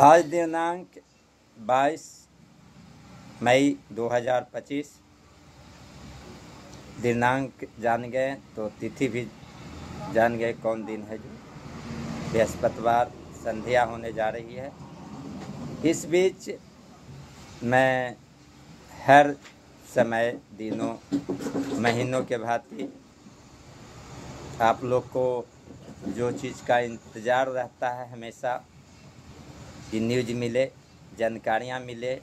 आज दिनांक 22 मई 2025। दिनांक जान गए तो तिथि भी जान गए कौन दिन है। जो बृहस्पतिवार संध्या होने जा रही है। इस बीच मैं हर समय दिनों महीनों के भांति आप लोग को जो चीज़ का इंतज़ार रहता है हमेशा कि न्यूज मिले, जानकारियाँ मिले,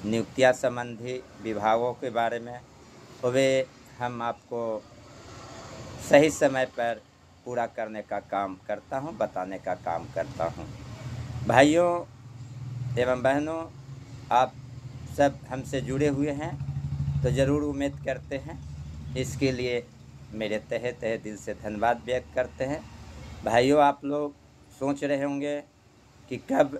नियुक्तियाँ संबंधी विभागों के बारे में, वे हम आपको सही समय पर पूरा करने का काम करता हूं, बताने का काम करता हूं। भाइयों एवं बहनों, आप सब हमसे जुड़े हुए हैं तो ज़रूर उम्मीद करते हैं। इसके लिए मेरे तहे तहे दिल से धन्यवाद व्यक्त करते हैं। भाइयों, आप लोग सोच रहे होंगे कि कब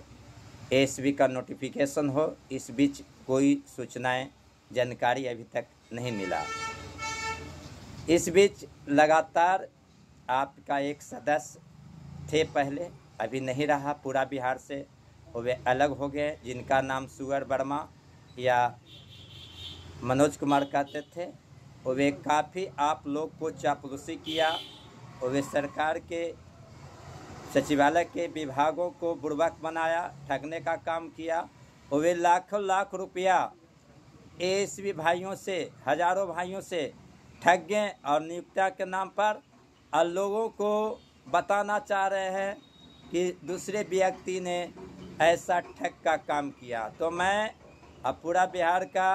एसबी का नोटिफिकेशन हो। इस बीच कोई सूचनाएं, जानकारी अभी तक नहीं मिला। इस बीच लगातार आपका एक सदस्य थे पहले, अभी नहीं रहा पूरा बिहार से, वे अलग हो गए, जिनका नाम सुअर वर्मा या मनोज कुमार कहते थे। वे काफ़ी आप लोग को चापलूसी किया, वे सरकार के सचिवालय के विभागों को बुड़बक बनाया, ठगने का काम किया। वे लाखों लाख रुपया एसबी भाइयों से, हजारों भाइयों से ठग गए और नियुक्तिया के नाम पर और लोगों को बताना चाह रहे हैं कि दूसरे व्यक्ति ने ऐसा ठग का काम किया। तो मैं अब पूरा बिहार का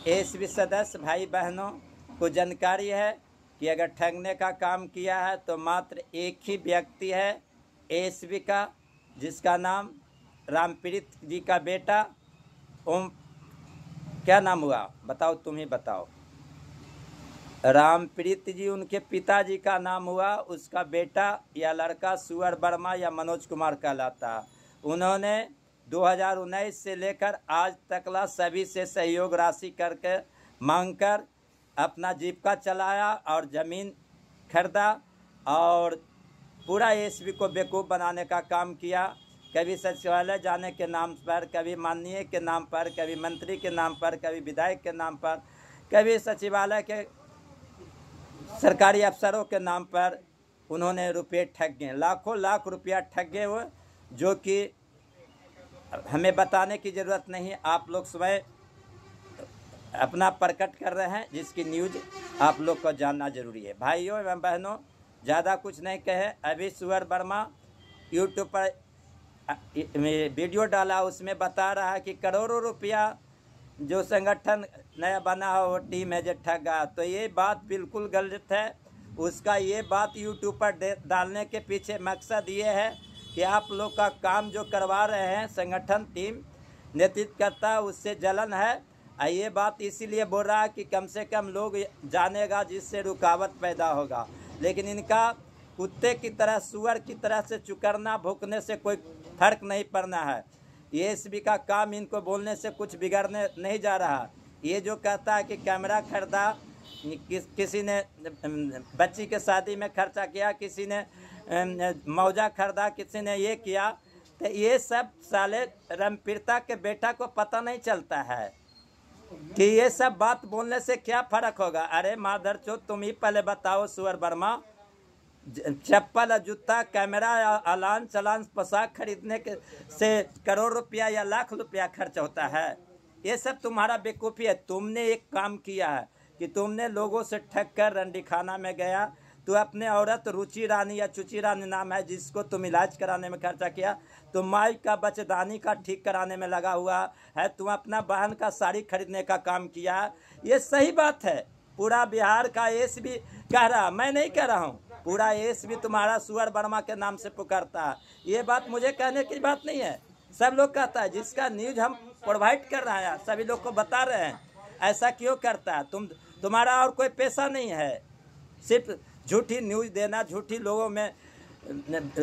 एसबी सदस्य भाई बहनों को जानकारी है कि अगर ठगने का काम किया है तो मात्र एक ही व्यक्ति है एसबी का, जिसका नाम रामप्रीत जी का बेटा ओम, क्या नाम हुआ बताओ, तुम ही बताओ। रामप्रीत जी उनके पिताजी का नाम हुआ, उसका बेटा या लड़का सुअर वर्मा या मनोज कुमार कहलाता। उन्होंने 2019 से लेकर आज तकला सभी से सहयोग राशि करके मांगकर अपना जीविका चलाया और ज़मीन खरीदा और पूरा एसबी को बेवकूफ़ बनाने का काम किया। कभी सचिवालय जाने के नाम पर, कभी माननीय के नाम पर, कभी मंत्री के नाम पर, कभी विधायक के नाम पर, कभी सचिवालय के सरकारी अफसरों के नाम पर उन्होंने रुपये ठग गए, लाखों लाख रुपया ठग गए हुए, जो कि हमें बताने की ज़रूरत नहीं, आप लोग स्वयं अपना प्रकट कर रहे हैं, जिसकी न्यूज़ आप लोग को जानना जरूरी है। भाइयों एवं बहनों, ज़्यादा कुछ नहीं कहे। अभी सुअर वर्मा यूट्यूब पर वीडियो डाला, उसमें बता रहा है कि करोड़ों रुपया जो संगठन नया बना हो वो टीम है जो ठगा। तो ये बात बिल्कुल गलत है। उसका ये बात यूट्यूब पर डालने के पीछे मकसद ये है कि आप लोग का काम जो करवा रहे हैं संगठन टीम नेतृत्व करता, उससे जलन है। ये बात इसीलिए बोल रहा है कि कम से कम लोग जानेगा, जिससे रुकावट पैदा होगा। लेकिन इनका कुत्ते की तरह, सुअर की तरह से चुकरना भूकने से कोई फर्क नहीं पड़ना है। एसबी का काम इनको बोलने से कुछ बिगड़ने नहीं जा रहा। ये जो कहता है कि कैमरा खरीदा, किसी ने बच्ची के शादी में खर्चा किया, किसी ने मौजा खरीदा, किसी ने ये किया, तो ये सब साले रामप्रीता के बेटा को पता नहीं चलता है कि ये सब बात बोलने से क्या फर्क होगा। अरे मादरचोद, तुम ही पहले बताओ सुअर वर्मा, चप्पल, जूता, कैमरा, अलान चलान, पोशाक खरीदने के से करोड़ रुपया या लाख रुपया खर्च होता है। ये सब तुम्हारा बेवकूफ़ी है। तुमने एक काम किया है कि तुमने लोगों से ठग कर रंडीखाना में गया। तो अपने औरत रुचि रानी या चुची रानी नाम है, जिसको तुम इलाज कराने में खर्चा किया। तुम माई का बच्चेदानी का ठीक कराने में लगा हुआ है। तुम अपना बहन का साड़ी खरीदने का काम किया। ये सही बात है। पूरा बिहार का एसबी कह रहा, मैं नहीं कह रहा हूँ, पूरा एसबी तुम्हारा सुअर वर्मा के नाम से पुकारता है। ये बात मुझे कहने की बात नहीं है, सब लोग कहता है। जिसका न्यूज हम प्रोवाइड कर रहे हैं, सभी लोग को बता रहे हैं। ऐसा क्यों करता है? तुम्हारा और कोई पैसा नहीं है, सिर्फ झूठी न्यूज देना, झूठी लोगों में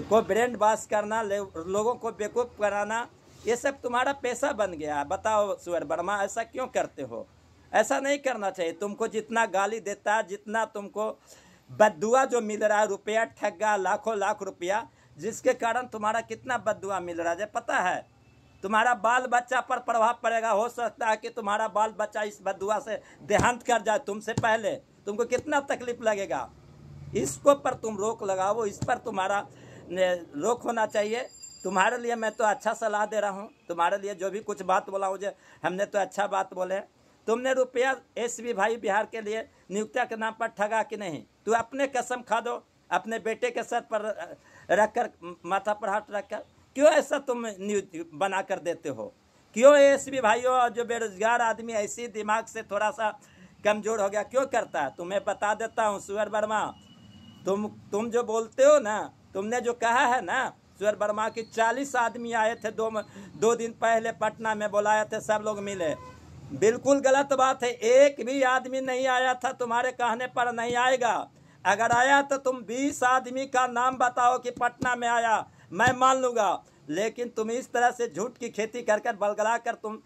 को ब्रेन वॉश करना, लोगों को बेवकूफ़ कराना, ये सब तुम्हारा पैसा बन गया। बताओ सुअर वर्मा, ऐसा क्यों करते हो? ऐसा नहीं करना चाहिए। तुमको जितना गाली देता है, जितना तुमको बददुआ जो मिल रहा है, रुपया ठगा, लाखों लाख रुपया, जिसके कारण तुम्हारा कितना बददुआ मिल रहा है पता है। तुम्हारा बाल बच्चा पर प्रभाव पड़ेगा। हो सकता है कि तुम्हारा बाल बच्चा इस बददुआ से देहांत कर जाए तुमसे पहले। तुमको कितना तकलीफ लगेगा। इसको पर तुम रोक लगाओ, इस पर तुम्हारा रोक होना चाहिए। तुम्हारे लिए मैं तो अच्छा सलाह दे रहा हूँ। तुम्हारे लिए जो भी कुछ बात बोला मुझे, हमने तो अच्छा बात बोले। तुमने रुपया एसपी भाई बिहार के लिए नियुक्तिया के नाम पर ठगा कि नहीं? तू अपने कसम खा दो, अपने बेटे के सर पर रखकर, माथा पर हाथ रखकर। क्यों ऐसा तुम नियुक्ति बना कर देते हो? क्यों एसपी भाइयों और जो बेरोजगार आदमी ऐसी दिमाग से थोड़ा सा कमजोर हो गया क्यों करता है? तुम्हें बता देता हूँ सुअर वर्मा, तुम जो बोलते हो ना, तुमने जो कहा है ना सुअर वर्मा की 40 आदमी आए थे दो दिन पहले पटना में, बुलाए थे, सब लोग मिले। बिल्कुल गलत बात है। एक भी आदमी नहीं आया था, तुम्हारे कहने पर नहीं आएगा। अगर आया तो तुम 20 आदमी का नाम बताओ कि पटना में आया, मैं मान लूँगा। लेकिन तुम इस तरह से झूठ की खेती कर कर बलगला कर तुम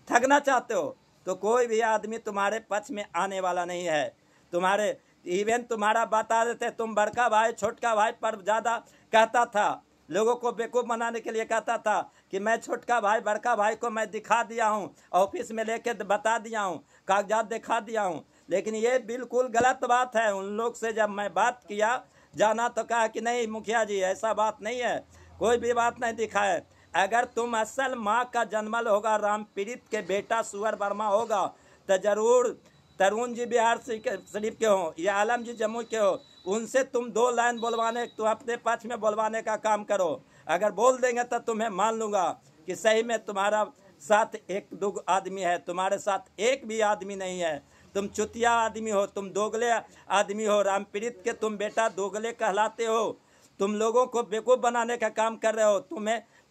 ठगना चाहते हो, तो कोई भी आदमी तुम्हारे पक्ष में आने वाला नहीं है। तुम्हारे इवन तुम्हारा बता देते, तुम बड़का भाई छोटका भाई पर ज़्यादा कहता था, लोगों को बेवकूफ़ बनाने के लिए कहता था कि मैं छोटका भाई बड़का भाई को मैं दिखा दिया हूँ, ऑफिस में लेके बता दिया हूँ, कागजात दिखा दिया हूँ। लेकिन ये बिल्कुल गलत बात है। उन लोग से जब मैं बात किया जाना तो कहा कि नहीं मुखिया जी ऐसा बात नहीं है, कोई भी बात नहीं दिखाए। अगर तुम असल माँ का जन्मल होगा, राम पीड़ित के बेटा सुअर वर्मा होगा, तो जरूर तरुण जी बिहार शरीफ के हो या आलम जी जम्मू के हो, उनसे तुम 2 लाइन बोलवाने, तुम अपने पक्ष में बोलवाने का काम करो। अगर बोल देंगे तो तुम्हें मान लूँगा कि सही में तुम्हारा साथ 1-2 आदमी है, तुम्हारे साथ एक भी आदमी नहीं है। तुम चुतिया आदमी हो, तुम दोगले आदमी हो। राम पीड़ित के तुम बेटा दोगले कहलाते हो। तुम लोगों को बेवकूफ़ बनाने का काम कर रहे हो।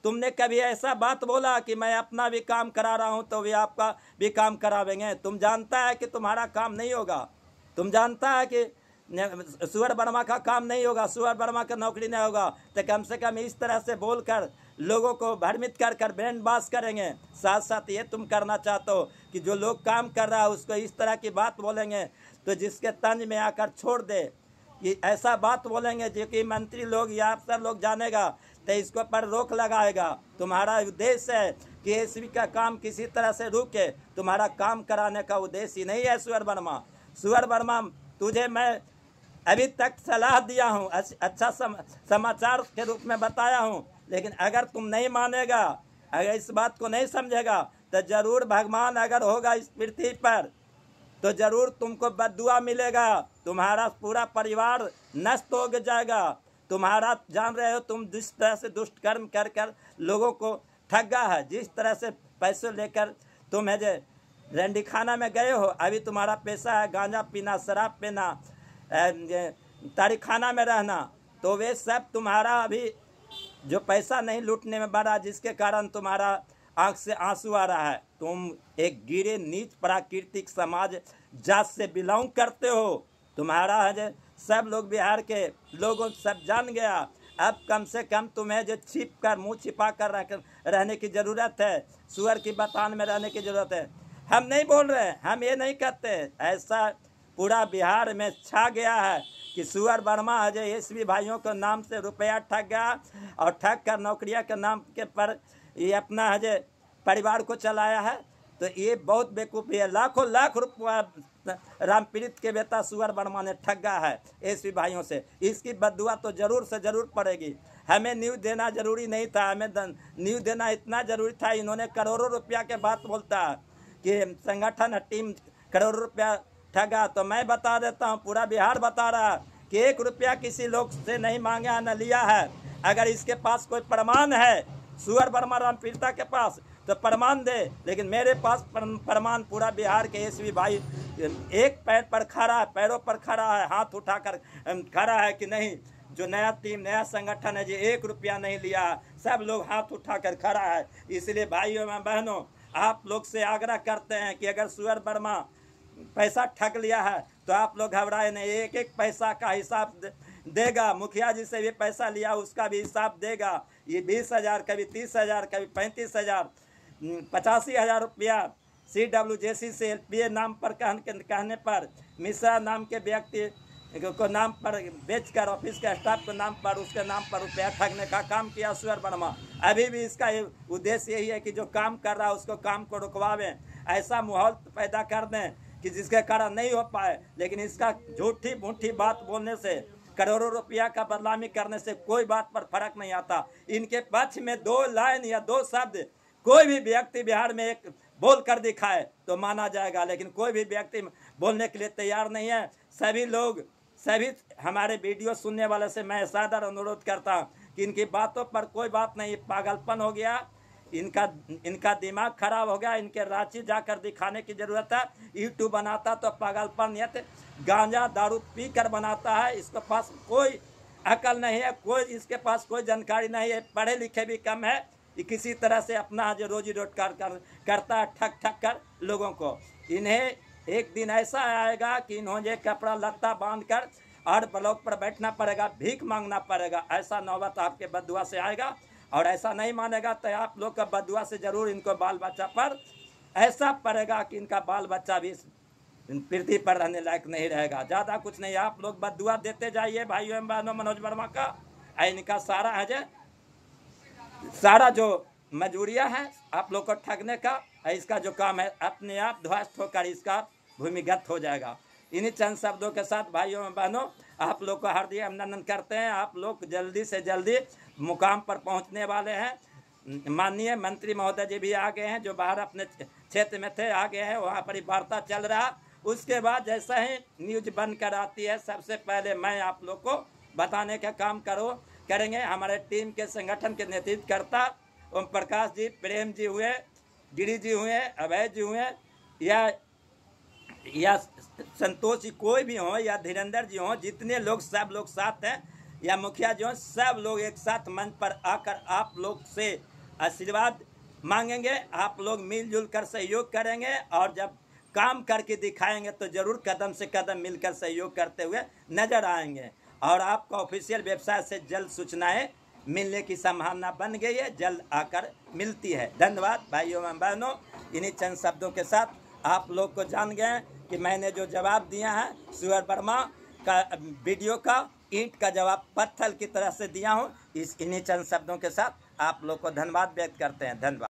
तुमने कभी ऐसा बात बोला कि मैं अपना भी काम करा रहा हूं तो भी आपका भी काम करावेंगे? तुम जानता है कि तुम्हारा काम नहीं होगा। तुम जानता है कि सुअर वर्मा का काम नहीं होगा, सुअर वर्मा का नौकरी नहीं होगा। तो कम से कम इस तरह से बोलकर लोगों को भ्रमित कर ब्रेन वॉश करेंगे। साथ साथ ये तुम करना चाहते हो कि जो लोग काम कर रहा है उसको इस तरह की बात बोलेंगे तो जिसके तंज में आकर छोड़ दे। ये ऐसा बात बोलेंगे जो कि मंत्री लोग या अफसर लोग जानेगा तो इसको पर रोक लगाएगा। तुम्हारा उद्देश्य है कि एसपी का काम किसी तरह से रुके, तुम्हारा काम कराने का उद्देश्य ही नहीं है सुअर वर्मा। सुअर वर्मा, तुझे मैं अभी तक सलाह दिया हूँ, अच्छा समाचार के रूप में बताया हूँ, लेकिन अगर तुम नहीं मानेगा, अगर इस बात को नहीं समझेगा तो जरूर भगवान अगर होगा इस पृथ्वी पर तो जरूर तुमको बद्दुआ मिलेगा। तुम्हारा पूरा परिवार नष्ट हो जाएगा। तुम्हारा जान रहे हो तुम जिस तरह से दुष्ट कर्म कर कर लोगों को ठगा है, जिस तरह से पैसे लेकर तुम है जो रंडी खाना में गए हो, अभी तुम्हारा पैसा है गांजा पीना, शराब पीना, तारीख खाना में रहना, तो वे सब तुम्हारा अभी जो पैसा नहीं लूटने में बढ़ा, जिसके कारण तुम्हारा आंख से आंसू आ रहा है। तुम एक गिरे नीच प्राकृतिक समाज जात से बिलोंग करते हो। तुम्हारा है जो सब लोग बिहार के लोगों सब जान गया। अब कम से कम तुम्हें जो छिप कर मुँह छिपा कर रहने की ज़रूरत है, सुअर की बतान में रहने की ज़रूरत है। हम नहीं बोल रहे, हम ये नहीं कहते, ऐसा पूरा बिहार में छा गया है कि सुअर वर्मा अजय एसपी भाइयों के नाम से रुपया ठग गया और ठग कर नौकरियां के नाम के पर ये अपना अजय परिवार को चलाया है। तो ये बहुत बेवकूफ़ी है। लाखों लाख रुपया राम पीड़ित के बेटा सुअर वर्मा ने ठगा है एसपी भाइयों से। इसकी बद्दुआ तो जरूर से जरूर पड़ेगी। हमें न्यूज़ देना जरूरी नहीं था, हमें न्यूज़ देना इतना जरूरी था। इन्होंने करोड़ों रुपया के बात बोलता है कि संगठन टीम करोड़ों रुपया ठगा। तो मैं बता देता हूँ, पूरा बिहार बता रहा है कि 1 रुपया किसी लोग से नहीं मांगा न लिया है। अगर इसके पास कोई प्रमाण है, सुअर वर्मा राम पीड़िता के पास, तो प्रमाण दे। लेकिन मेरे पास प्रमाण पूरा बिहार के एसपी भाई एक पैर पर खड़ा है, पैरों पर खड़ा है, हाथ उठाकर खड़ा है कि नहीं, जो नया टीम नया संगठन है जो 1 रुपया नहीं लिया, सब लोग हाथ उठाकर खड़ा है। इसलिए भाइयों एवं बहनों, आप लोग से आग्रह करते हैं कि अगर सुअर वर्मा पैसा ठग लिया है तो आप लोग घबराए नहीं, एक एक पैसा का हिसाब देगा। मुखिया जी से भी पैसा लिया उसका भी हिसाब देगा। ये 20,000, कभी 30,000, कभी 35,000, 85,000 रुपया CWJC से LPA नाम पर कहने पर मिश्रा नाम के व्यक्ति को नाम पर बेचकर ऑफिस के स्टाफ के नाम पर उसके नाम पर रुपया ठगने का काम किया सुअर वर्मा। अभी भी इसका उद्देश्य यही है कि जो काम कर रहा है उसको काम को रुकवावें, ऐसा माहौल पैदा कर दें कि जिसके कारण नहीं हो पाए। लेकिन इसका झूठी मूठी बात बोलने से, करोड़ों रुपया का बदनामी करने से कोई बात पर फर्क नहीं आता। इनके पक्ष में 2 लाइन या 2 शब्द कोई भी व्यक्ति बिहार में एक बोल कर दिखाए तो माना जाएगा, लेकिन कोई भी व्यक्ति बोलने के लिए तैयार नहीं है। सभी लोग, सभी हमारे वीडियो सुनने वाले से मैं सादर अनुरोध करता हूँ कि इनकी बातों पर कोई बात नहीं, पागलपन हो गया, इनका दिमाग खराब हो गया। इनके रांची जाकर दिखाने की जरूरत है। यूट्यूब बनाता तो पागलपन या गांजा दारू पी कर बनाता है। इसके पास कोई अकल नहीं है, कोई इसके पास कोई जानकारी नहीं है, पढ़े लिखे भी कम है। किसी तरह से अपना जो रोजी रोजगार करता है ठग ठग कर लोगों को। इन्हें एक दिन ऐसा आएगा कि इन्होंने कपड़ा लत्ता बांध कर और ब्लॉक पर बैठना पड़ेगा, भीख मांगना पड़ेगा। ऐसा नौबत आपके बदुआ से आएगा, और ऐसा नहीं मानेगा तो आप लोग का बदुआ से जरूर इनको बाल बच्चा पर ऐसा पड़ेगा कि इनका बाल बच्चा भी पृथ्वी पर रहने लायक नहीं रहेगा। ज़्यादा कुछ नहीं, आप लोग बदुआ देते जाइए भाइयों एवं बहनों। मनोज वर्मा का इनका सारा जो मजूरिया है आप लोग को ठगने का, इसका जो काम है अपने आप ध्वस्त होकर इसका भूमिगत हो जाएगा। इन्हीं चंद शब्दों के साथ भाइयों एवं बहनों आप लोग को हार्दिक अभिनंदन करते हैं। आप लोग जल्दी से जल्दी मुकाम पर पहुंचने वाले हैं। माननीय मंत्री महोदय जी भी आ गए हैं, जो बाहर अपने क्षेत्र में थे आ गए हैं, वहाँ पर वार्ता चल रहा। उसके बाद जैसा ही न्यूज बनकर आती है सबसे पहले मैं आप लोग को बताने का काम करेंगे। हमारे टीम के संगठन के नेतृत्व करता ओम प्रकाश जी, प्रेम जी हुए, गिरी जी हुए, अभय जी हुए, या संतोष जी कोई भी हो, या धीरेन्द्र जी हो, जितने लोग सब लोग साथ हैं, या मुखिया जी हो, सब लोग एक साथ मंच पर आकर आप लोग से आशीर्वाद मांगेंगे। आप लोग मिलजुल कर सहयोग करेंगे, और जब काम करके दिखाएंगे तो जरूर कदम से कदम मिलकर सहयोग करते हुए नजर आएंगे। और आपको ऑफिशियल वेबसाइट से जल्द सूचनाएं मिलने की संभावना बन गई है, जल्द आकर मिलती है। धन्यवाद भाइयों एवं बहनों। इन्हीं चंद शब्दों के साथ आप लोग को जान गए कि मैंने जो जवाब दिया है सुअर वर्मा का वीडियो का ईंट का जवाब पत्थर की तरह से दिया हूँ। इन्हीं चंद शब्दों के साथ आप लोग को धन्यवाद व्यक्त करते हैं। धन्यवाद।